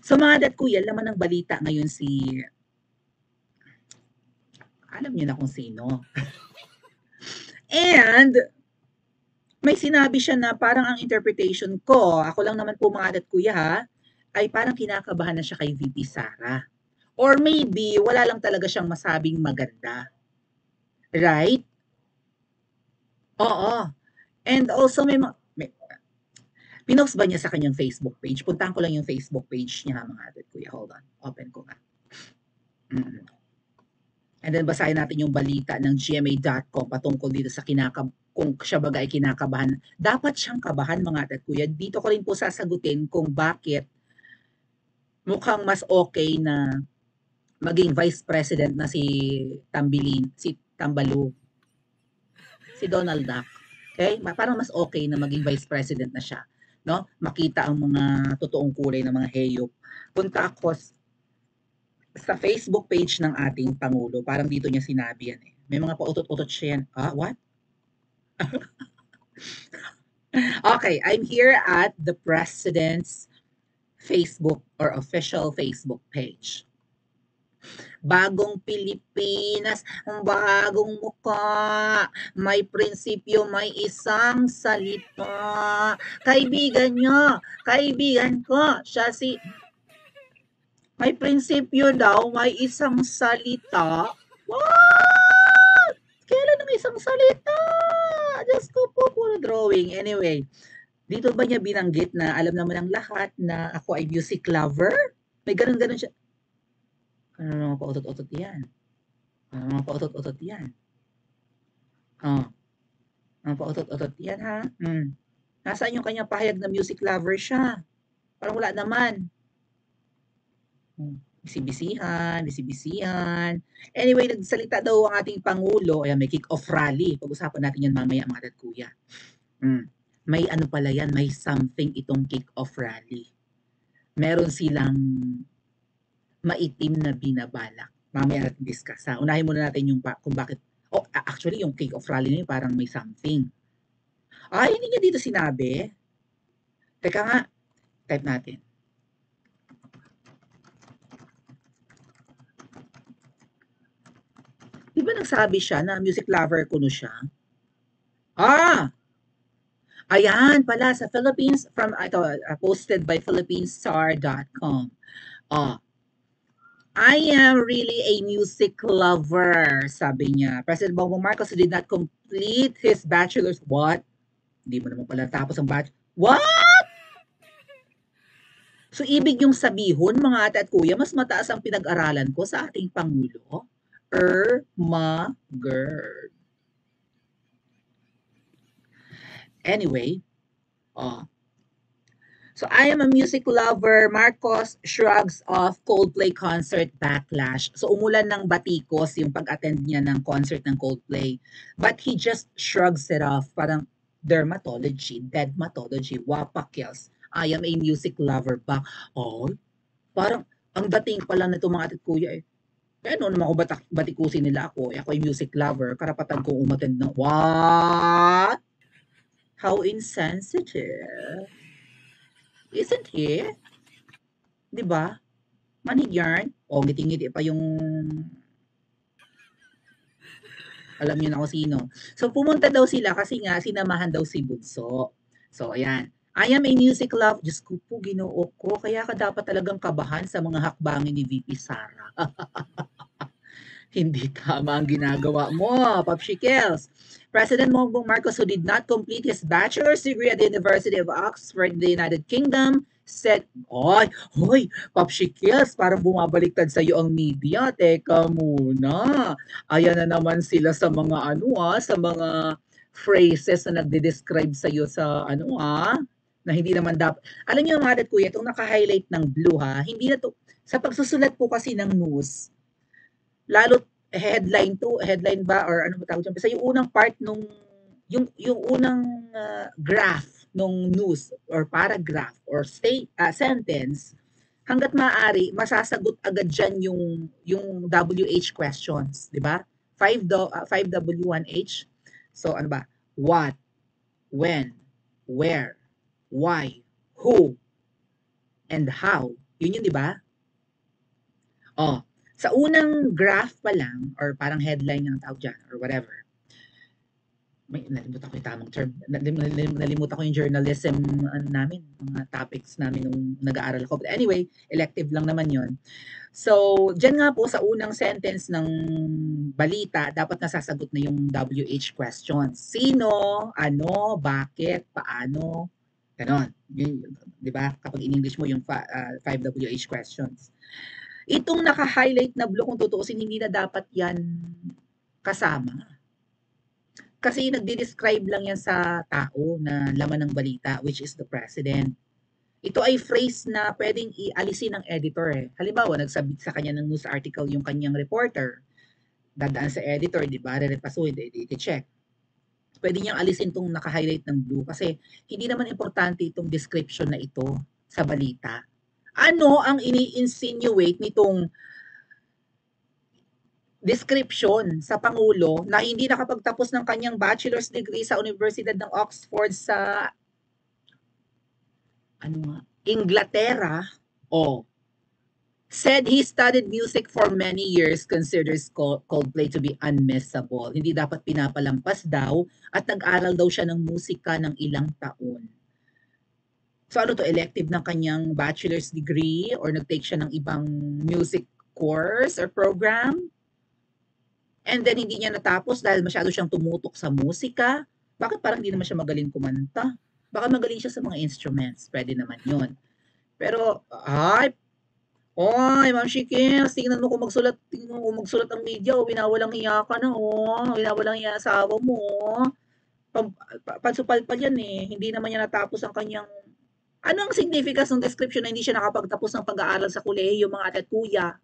So mga dad kuya, laman ng balita ngayon alam niyo na kung sino. And may sinabi siya na parang ang interpretation ko, ako lang naman po mga dad kuya ha, ay parang kinakabahan na siya kay VP Sara. Or maybe wala lang talaga siyang masabing maganda. Right? Oo. And also pinost ba niya sa kanyang Facebook page? Puntahan ko lang yung Facebook page niya mga dad kuya. Hold on. Open ko nga. Mm. And then basahin natin yung balita ng GMA.com patungkol dito sa kung siya baga ay kinakabahan. Dapat siyang kabahan mga at kuya. Dito ko rin po sasagutin kung bakit mukhang mas okay na maging vice president na si Tambalu, si Donald Duck. Okay? Parang mas okay na maging vice president na siya. No? Makita ang mga totoong kulay ng mga hayop. Punta ako sa Facebook page ng ating Pangulo. Parang dito niya sinabi yan eh. May mga pautot-utot siya yan. What? Okay, I'm here at the President's Facebook or official Facebook page. Bagong Pilipinas, bagong mukha, may prinsipyo, may isang salita. Kaibigan ko, siya si may prinsipyo daw, may isang salita. What? Kailan ng isang salita? Diyos ko po, puro drawing. Anyway, dito ba niya binanggit na alam naman ng lahat na ako ay music lover? May ganun-ganun siya. Ano mga pautot-utot yan? Ano mga pautot-utot yan? Oh, mga pautot-utot yan ha? Nasaan yung kanyang pahayag na music lover siya? Parang wala naman. Bisibisihan. Anyway, nagsalita daw ang ating Pangulo, may kick-off rally. Pag-usapan natin yan mamaya mga dad kuya. May ano pala yan, may something itong kick-off rally. Meron silang maitim na binabalak. Mamaya natin discuss ha. Unahin muna natin yung kung bakit. Actually, yung kick-off rally na yun parang may something. Hindi niya dito sinabi. Teka nga, type natin. Di ba nagsabi siya na music lover ko no siya? Ayan pala sa Philippines posted by philippinesstar.com. I am really a music lover, sabi niya. President Bongbong Marcos who did not complete his bachelor's. What? Hindi mo naman pala tapos ang bachelor. What? So, ibig yung sabihon, mga ate at kuya, mas mataas ang pinag-aralan ko sa ating Pangulo? Gerd. Anyway, so I am a music lover. Marcos shrugs off Coldplay concert backlash. So umulan ng batikos yung pag-attend niya ng concert ng Coldplay. But he just shrugs it off. Parang dermatology, wapakils. I am a music lover ba? Parang ang dating pa lang nito mga atit kuya eh. Kaya noon naman ako batikusin nila ako. Ako ay music lover. Karapatan kong umattend ng what? How insensitive. Isn't he? Diba? Manig yarn. Ngiti-ngiti pa yung alam niyo na kung sino. So, pumunta daw sila kasi nga sinamahan daw si Bunso. So, ayan. I am a music love. Diyos ko po, ginoo ko. Kaya ka dapat talagang kabahan sa mga hakbangin ni VP Sara. Hindi tama ang ginagawa mo, Popshikels. President Bongbong Marcos, who did not complete his bachelor's degree at the University of Oxford in the United Kingdom, said, hoy, Popshikels, parang bumabaliktad sa iyo ang media. Teka muna. Ayan na naman sila sa mga sa mga phrases na nagde-describe sa iyo sa na hindi naman dapat. Alam niyo mga dad kuya, itong naka-highlight ng blue hindi na to, sa pagsusulat po kasi ng news, lalo headline ba or ano ba tawag dyan? Basta yung unang part yung unang graph nung news or paragraph or sentence, hanggat maaari, masasagot agad dyan yung WH questions, di ba? 5W1H. So, ano ba? What, when, where, why, who, and how. Yun yun, di ba? Oh, sa unang graph pa lang, or parang headline ng tawag dyan, or whatever, may nalimutan ko yung tamang term. Nalimutan ko yung journalism namin, mga topics namin nung nag-aaral ko. But anyway, elective lang naman yon. So, dyan nga po sa unang sentence ng balita, dapat nasasagot na yung WH questions. Sino, ano, bakit, paano, ganon. Di ba? Kapag in English mo yung 5 WH questions. Itong naka-highlight na blue, kung tutuusin, hindi na dapat yan kasama. Kasi nagde-describe lang yan sa tao na laman ng balita, which is the president. Ito ay phrase na pwedeng ialisin ng editor eh. Halimbawa, nagsabit sa kanya ng news article yung kanyang reporter. Dadaan sa editor, di ba? Re-repasuin, i-check. Pwede niyang alisin itong naka-highlight ng blue kasi hindi naman importante itong description na ito sa balita. Ano ang ini-insinuate nitong description sa Pangulo na hindi nakapagtapos ng kanyang bachelor's degree sa Universidad ng Oxford sa Inglaterra? Said he studied music for many years, considers Coldplay to be unmissable. Hindi dapat pinapalampas daw at nag-aral daw siya ng musika ng ilang taon. So ano to, elective ng kanyang bachelor's degree or nag-take siya ng ibang music course or program? And then hindi niya natapos dahil masyado siyang tumutok sa musika. Bakit parang hindi naman siya magaling kumanta? Baka magaling siya sa mga instruments. Pwede naman yun. Pero, Ma'am Shikins, tingnan mo kung magsulat ang media, winawalang hiya ka na, winawalang hiya asawa mo, pansupalpal yan eh. Hindi naman niya natapos ang kanyang, ano ang significance ng description na hindi siya nakapagtapos ng pag-aaral sa kolehiyo, mga ate at kuya?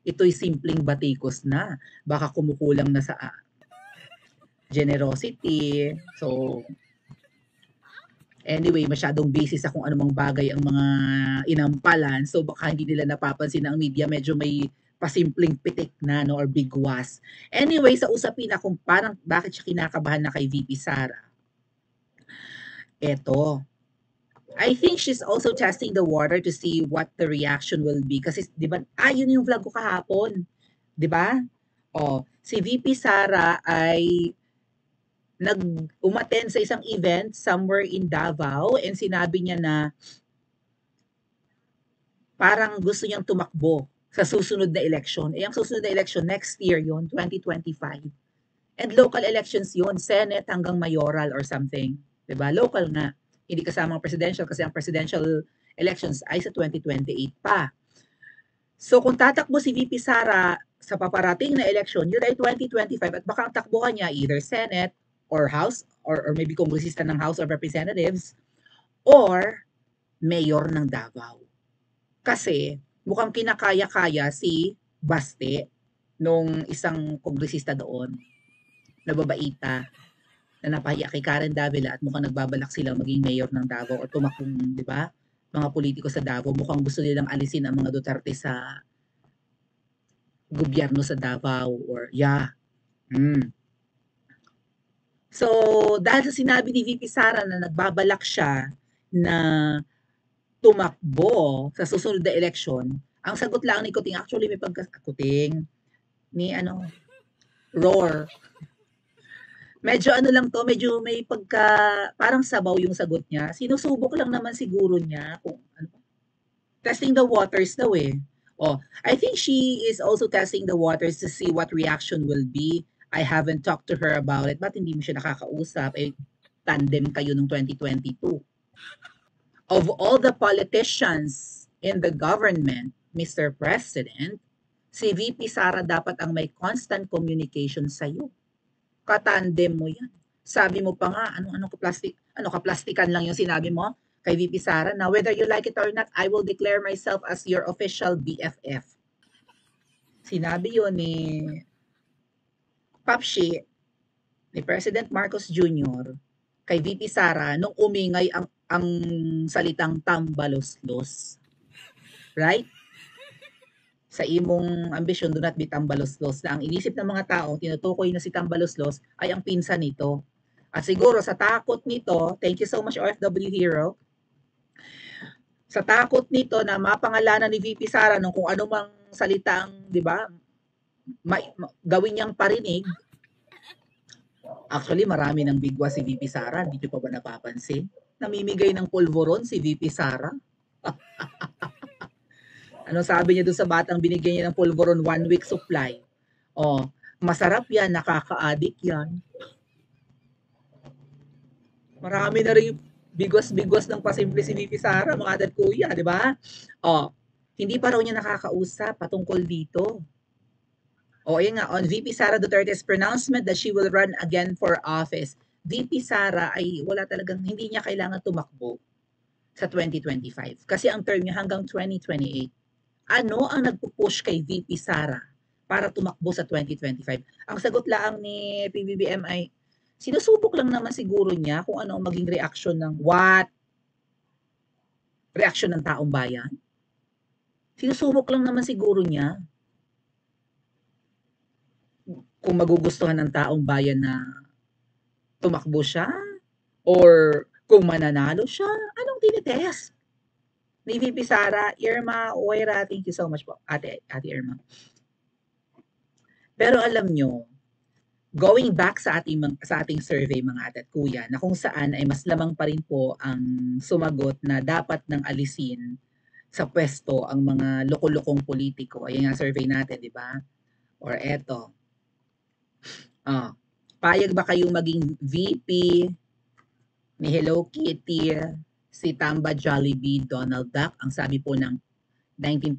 Ito'y simpleng batikos na. Baka kumukulang na sa generosity. So, anyway, masyadong busy sa kung anumang bagay ang mga inampalan. So, baka hindi nila napapansin na ang media medyo may pasimpleng pitik na, no, or bigwas. Anyway, sa usapin na kung parang bakit siya kinakabahan na kay VP Sara. Eto, I think she's also testing the water to see what the reaction will be. Kasi, di ba, yun yung vlog ko kahapon. Di ba? Si VP Sara ay umattend sa isang event somewhere in Davao and sinabi niya na parang gusto niyang tumakbo sa susunod na election. Ang susunod na election, next year yon 2025. And local elections yon, Senate hanggang mayoral or something. Di ba? Local nga. Hindi kasama ang presidential kasi ang presidential elections ay sa 2028 pa. So kung tatakbo si VP Sara sa paparating na election, yun ay 2025 at baka ang takbuhan niya either Senate or House or maybe kongresista ng House of Representatives or mayor ng Davao. Kasi mukhang kinakaya-kaya si Baste nung isang kongresista doon na babaita na napahiya kay Karen Davila at mukhang nagbabalak silang maging mayor ng Davao o tumakbong, di ba? Mga politiko sa Davao, mukhang gusto nilang alisin ang mga Duterte sa gobyerno sa Davao or So, dahil sa sinabi ni VP Sara na nagbabalak siya na tumakbo sa susunod na eleksyon, ang sagot lang ni Kuting, actually may pagkakuting ni Roar. Medyo lang to, medyo may parang sabaw yung sagot niya. Sinusubok lang naman siguro niya kung testing the waters daw eh. I think she is also testing the waters to see what reaction will be. I haven't talked to her about it. Ba't hindi mo siya nakakausap? Tandem kayo nung 2022. Of all the politicians in the government, Mr. President, si VP Sara dapat ang may constant communication sa'yo. Katandem mo yan. Sabi mo pa nga, kaplastikan lang yung sinabi mo kay VP Sara na whether you like it or not, I will declare myself as your official BFF. Sinabi yun ni Papshi, ni President Marcos Jr. kay VP Sara nung umingay ang salitang tambaloslos. Right? Sa imong ambisyon, do not be tambaloslos, na ang inisip ng mga tao, tinutukoy na si tambaloslos ay ang pinsan nito. At siguro sa takot nito, thank you so much OFW Hero, Sa takot nito na mapangalanan ni VP Sara nung kung ano mang salita ang, 'di ba, gawin niyang parinig. Actually, marami ng bigwa si VP Sara, hindi niyo pa ba napapansin? Namimigay ng pulveron si VP Sara. Ano sabi niya doon sa batang binigyan niya ng pulveron, 1 week supply? Oh, masarap yan, nakaka-addict yan. Marami na rin bigwas-bigwas ng pasimple si VP Sara, mga dad kuya, di ba? Oh, hindi pa raw niya nakakausap patungkol dito. O, yun nga, on VP Sara Duterte's pronouncement that she will run again for office. VP Sara ay wala talagang, hindi niya kailangan tumakbo sa 2025. Kasi ang term niya hanggang 2028. Ano ang nagpo-push kay VP Sara para tumakbo sa 2025? Ang sagot lang ni PBBM ay, sinusubok lang naman siguro niya kung ano ang maging reaksyon ng what? Reaksyon ng taong bayan? Sinusubok lang naman siguro niya kung magugustuhan ng taong bayan na tumakbo siya or kung mananalo siya. Anong tinitest ni VP Sara? Irma Oira, thank you so much po, Ate Irma. Pero alam nyo, going back sa ating survey mga ate at kuya, na kung saan ay mas lamang pa rin po ang sumagot na dapat nang alisin sa pwesto ang mga loko-lokong politiko. Ayan nga survey natin, di ba? Or eto. Payag ba kayong maging VP ni Hello Kitty, si Tamba Jollibee, Donald Duck? Ang sabi po ng 19%,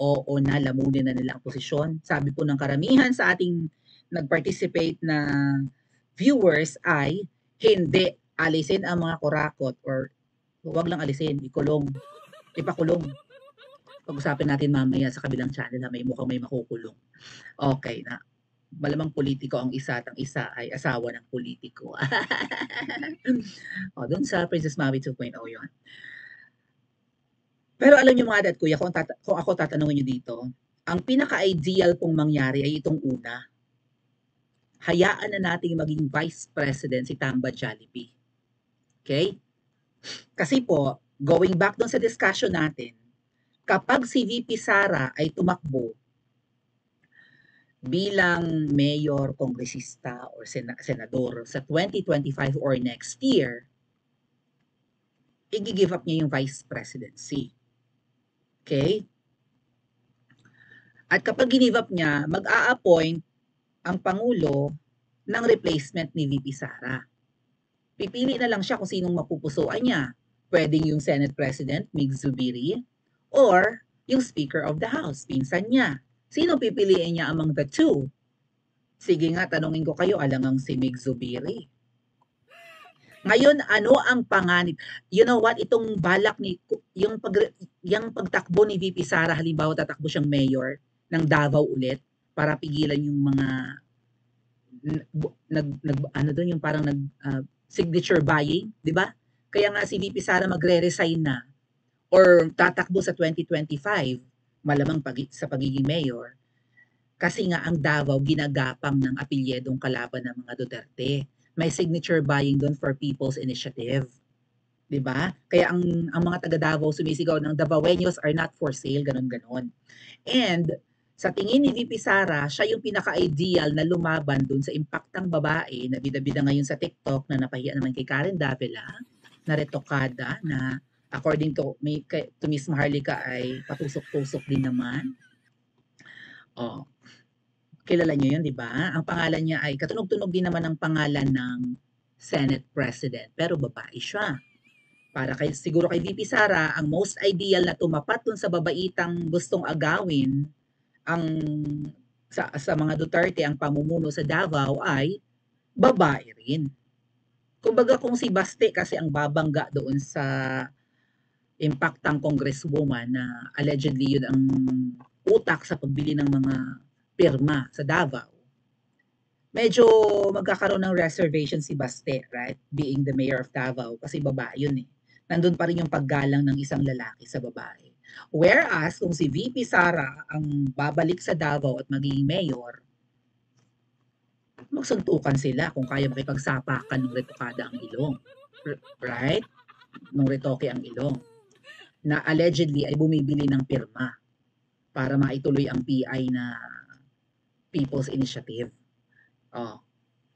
oo na, lamunin na nila ang posisyon. Sabi po ng karamihan sa ating nag-participate na viewers ay hindi. Alisin ang mga kurakot or huwag lang alisin, ipakulong. Pag-usapin natin mamaya sa kabilang channel na may mukhang may makukulong. Okay na. Malamang politiko ang isa at ang isa ay asawa ng politiko. O, doon sa Princess Maui 2.0 yun. Pero alam niyo mga dad kuya, kung ako tatanungin niyo dito, ang pinaka-ideal pong mangyari ay itong una. Hayaan na nating maging Vice President si Tamba Jollibee. Okay? Kasi po, going back doon sa discussion natin, kapag si VP Sara ay tumakbo bilang mayor, kongresista, or senador sa 2025 or next year, i-give up niya yung vice presidency. Okay? At kapag give up niya, mag-a-appoint ang Pangulo ng replacement ni VP Sara. Pipili na lang siya kung sinong mapupusuan niya. Pwedeng yung Senate President, Mig Zubiri, or yung Speaker of the House, pinsan niya. Sino pipiliin niya among the two? Sige nga, tanungin ko kayo, alangang si Mig Zubiri. Ngayon, ano ang panganib? You know what? Itong balak ni, yung pagtakbo ni VP Sara, halimbawa tatakbo siyang mayor ng Davao ulit para pigilan yung mga yung parang signature buying, di ba? Kaya nga si VP Sara magre-resign na or tatakbo sa 2025, malamang sa pagiging mayor, kasi nga ang Davao ginagapang ng apilyedong kalaban ng mga Duterte. May signature buying doon for People's Initiative. 'Di ba? Kaya ang mga taga Davao sumisigaw ng Davaoeños are not for sale, ganon-ganon. And sa tingin ni VP Sara, siya yung pinaka-ideal na lumaban doon sa impaktang babae na bida-bida ngayon sa TikTok na napahiya naman kay Karen Davila, na retokada, na according to Miss Maharlika ay patusok-tusok din naman. Oh, kilala niyo yun, di ba? Ang pangalan niya ay katunog-tunog din naman ang pangalan ng Senate President, pero babae siya. Para siguro kay VP Sara, ang most ideal na tumapat dun sa babaitang gustong agawin ang sa mga Duterte ang pamumuno sa Davao ay babae rin. Kumbaga kung si Baste kasi ang babangga doon sa impactang congresswoman na allegedly yun ang utak sa pagbili ng mga pirma sa Davao, medyo magkakaroon ng reservation si Baste, right? Being the mayor of Davao, kasi babae yun eh. Nandun pa rin yung paggalang ng isang lalaki sa babae. Whereas, kung si VP Sara ang babalik sa Davao at magiging mayor, magsuntukan sila kung kaya makipagsapakan ng retokada ang ilong. Right? Nung retoke ang ilong. na allegedly ay bumibili ng pirma para maituloy ang PI na People's Initiative. Oh,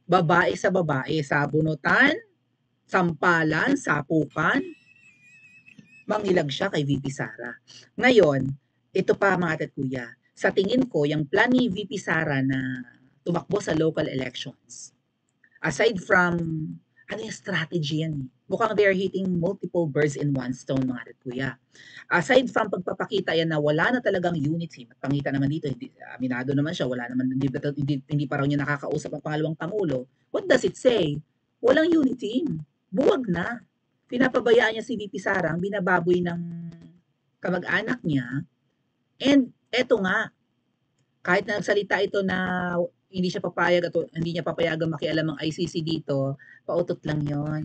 babae sa babae, sabunutan, sampalan, sapukan, mangilag siya kay VP Sara. Ngayon, ito pa mga ate at kuya, sa tingin ko, yung plan ni VP Sara na tumakbo sa local elections, aside from, ano yung strategy yan? Mukhang they're hitting multiple birds in one stone, mga ate at kuya. Aside from pagpapakita yan na wala na talagang unity, at pangita naman dito, hindi, aminado naman siya, wala naman, hindi pa raw niya nakakausap ang pangalawang pangulo. What does it say? Walang unity. Buwag na. Pinapabayaan niya si VP Sara, ang binababoy ng kamag-anak niya. And eto nga, kahit na nagsalita ito na hindi siya papayag at hindi niya papayagang makialam ang ICC dito, pautot lang yon.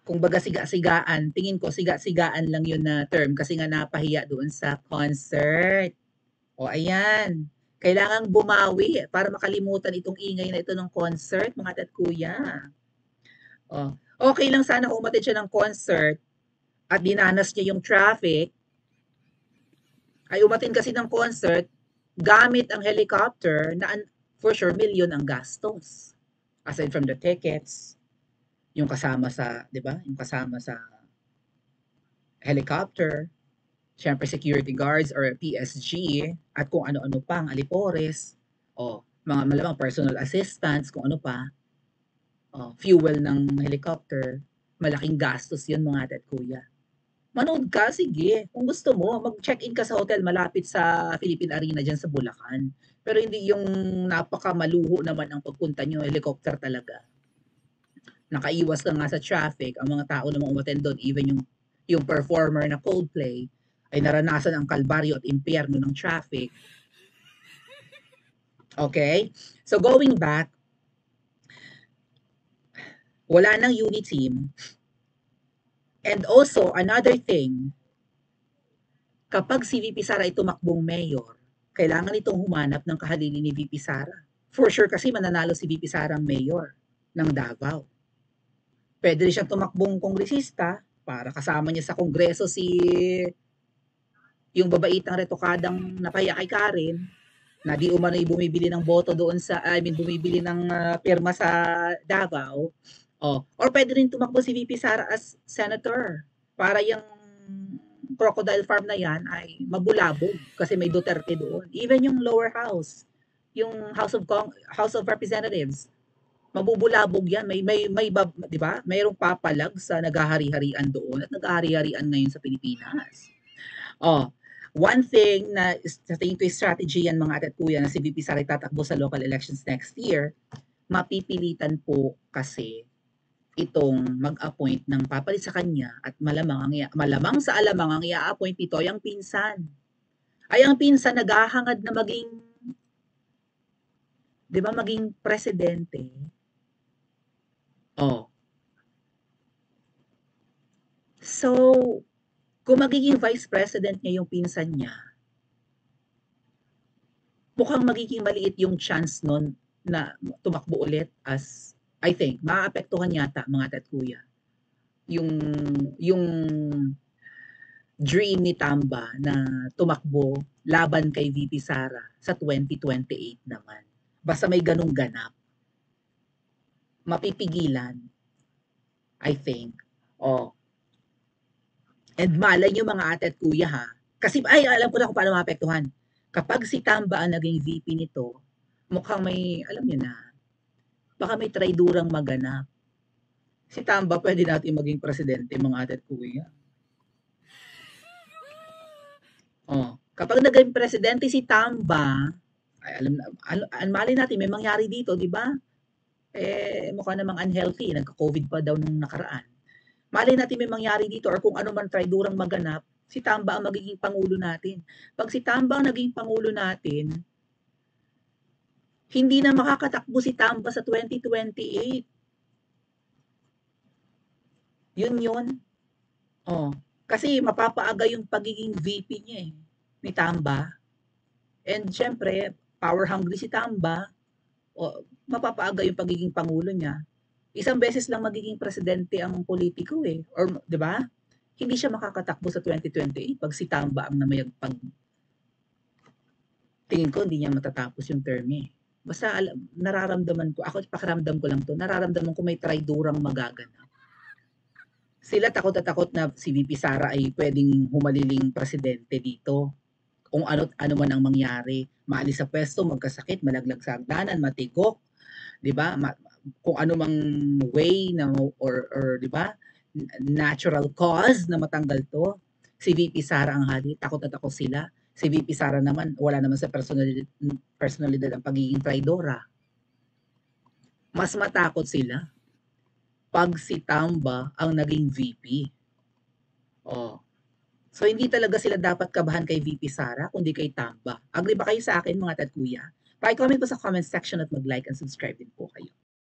Kung baga siga-sigaan, tingin ko siga-sigaan lang yun na term kasi nga napahiya doon sa concert. O ayan, kailangang bumawi para makalimutan itong ingay na ito ng concert, mga ate at kuya. O, okay lang sana kung umatid siya ng concert at dinanas niya yung traffic, ay umatin kasi ng concert gamit ang helicopter na for sure million ang gastos. Aside from the tickets, yung kasama sa, 'di ba? Yung kasama sa helicopter, syempre security guards or PSG at kung ano-ano pang alipores, o mga malamang personal assistants, kung ano pa, fuel ng helicopter, malaking gastos 'yun mga ate at kuya. Manood ka, sige. Kung gusto mo, mag-check-in ka sa hotel malapit sa Philippine Arena dyan sa Bulacan. Pero hindi yung napakamaluho naman ang pagpunta nyo, helicopter talaga. Nakaiwas ka nga sa traffic, ang mga tao namang umattend doon, even yung performer na Coldplay, ay naranasan ang kalbaryo at impyerno ng traffic. Okay? So going back, wala nang unit team. And also, another thing, kapag si VP Sara ay tumakbong mayor, kailangan itong humanap ng kahalili ni VP Sara. For sure kasi mananalo si VP Sara ang mayor ng Davao. Pwede rin siyang tumakbong kongresista para kasama niya sa kongreso yung babaitang retokadang napahiya kay Karen na di umano'y bumibili ng boto doon sa, bumibili ng pirma sa Davao. Or pwede rin tumakbo si VP Sara as senator para yung crocodile farm na yan ay mabulabog kasi may Duterte doon. Even yung lower house, yung House of Representatives, mabubulabog yan. May 'di ba? Mayroong papalag sa naghahari-harian doon at naghahari-harian ngayon sa Pilipinas. One thing na sa tingin ko strategy yan mga ate at kuya na si VP Sara tatakbo sa local elections next year, mapipilitan po kasi itong mag-appoint ng papalit sa kanya at malamang sa alamang ang i-appoint nito ay ang pinsan. Ay ang pinsan naghahangad na maging, 'di ba, maging presidente. So, kung magiging vice president niya yung pinsan niya, mukhang magiging maliit yung chance nun na tumakbo ulit as, I think, maapektuhan yata mga ate at kuya. Yung dream ni Tamba na tumakbo laban kay VP Sara sa 2028 naman. Basta may ganung ganap, mapipigilan, I think. And malay nyo mga ate at kuya ha, kasi alam ko na kung paano maapektuhan. Kapag si Tamba ang naging VP nito, mukhang may, alam nyo na, baka may traidurang maganap. Si Tamba pwede natin maging presidente mga ate at kuya. Kapag naging presidente si Tamba, ay malay natin may mangyari dito, di ba? Mukha namang unhealthy, nagka-COVID pa daw nung nakaraan. Malay natin may mangyari dito or kung ano man traidurang maganap, si Tamba ang magiging pangulo natin. Pag si Tamba ang naging pangulo natin, hindi na makakatakbo si Tamba sa 2028. Yun. Kasi mapapaaga yung pagiging VP niya ni Tamba. And syempre, power hungry si Tamba, mapapaaga yung pagiging pangulo niya. Isang beses lang magiging presidente ang politiko or 'di ba? hindi siya makakatakbo sa 2028 pag si Tamba ang namayagpag. Tingin ko hindi niya matatapos yung term niya, eh. Basta nararamdaman ko, ako pakiramdam ko lang 'to, nararamdaman ko may traidorang magaganap. Sila takot na takot na si VP Sara ay puwedeng humaliling presidente dito. Kung ano man ang mangyari, maalis sa pwesto, magkasakit, malaglag sa hagdanan, matigok, 'di ba? Kung ano mang way na or 'di ba? Natural cause na matanggal 'to. Si VP Sara ang hali, takot na takot sila. Si VP Sara naman, wala naman sa personalidad ang pagiging traidora. Mas matakot sila pag si Tamba ang naging VP. Oh. So, hindi talaga sila dapat kabahan kay VP Sara, kundi kay Tamba. Agree ba kayo sa akin, mga tatkuya? Paki-comment po sa comment section at mag-like and subscribe din po kayo.